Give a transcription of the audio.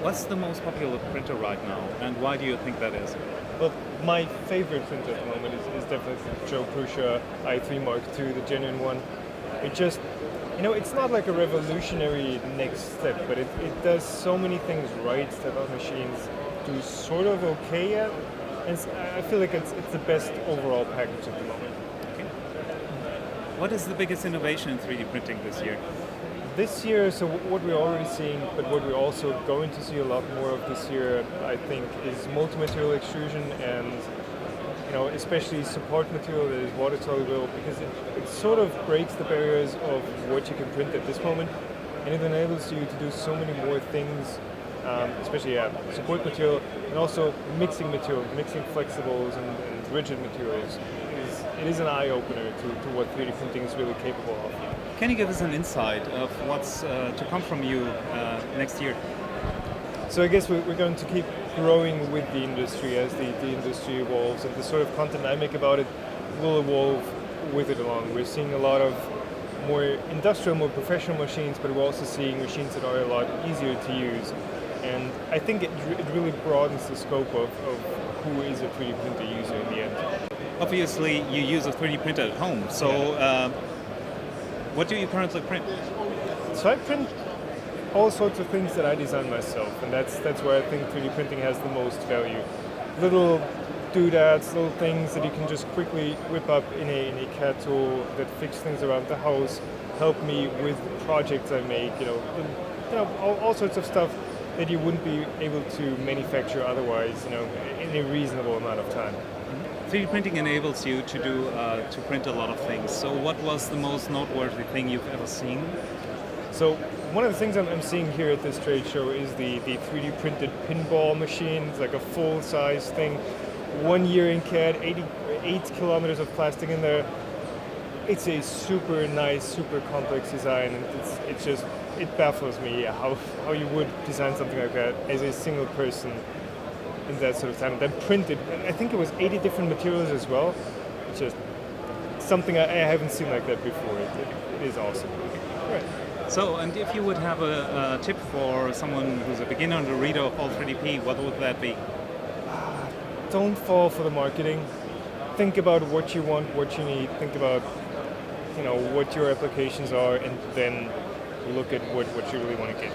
What's the most popular printer right now, and why do you think that is? Well, my favorite printer at the moment is definitely the Joe Prusa i3 Mark II, the genuine one. It just, it's not like a revolutionary next step, but it does so many things right that other machines do sort of okay at. And I feel like it's the best overall package at the moment. Okay. What is the biggest innovation in 3D printing this year? This year, so what we're already seeing, but what we're also going to see a lot more of this year, I think, is multi-material extrusion and, especially support material that is water soluble, because it sort of breaks the barriers of what you can print at this moment, and it enables you to do so many more things, especially support material, and also mixing materials, mixing flexibles and rigid materials. It is an eye-opener to what 3D printing is really capable of. Can you give us an insight of what's to come from you next year? So I guess we're going to keep growing with the industry as the industry evolves, and the sort of content I make about it will evolve with it along. We're seeing a lot of more industrial, more professional machines, but we're also seeing machines that are a lot easier to use. And I think it really broadens the scope of who is a 3D printer user in the end. Obviously, you use a 3D printer at home, so what do you currently print? So I print all sorts of things that I design myself, and that's where I think 3D printing has the most value. Little doodads, little things that you can just quickly whip up in a CAD tool that fix things around the house, help me with projects I make, all sorts of stuff that you wouldn't be able to manufacture otherwise, in a reasonable amount of time. 3D printing enables you to print a lot of things. So what was the most noteworthy thing you've ever seen? So one of the things I'm seeing here at this trade show is the 3D printed pinball machine. It's like a full-size thing. 1 year in CAD, 8 kilometers of plastic in there. It's a super nice, super complex design, and it baffles me how you would design something like that as a single person in that sort of time. And then printed, I think it was 80 different materials as well. It's just something I haven't seen like that before. It is awesome. Right. So, and if you would have a tip for someone who's a beginner and a reader of all 3DP, what would that be? Don't fall for the marketing. Think about what you want, what you need. Think about, what your applications are, and then look at what you really want to get.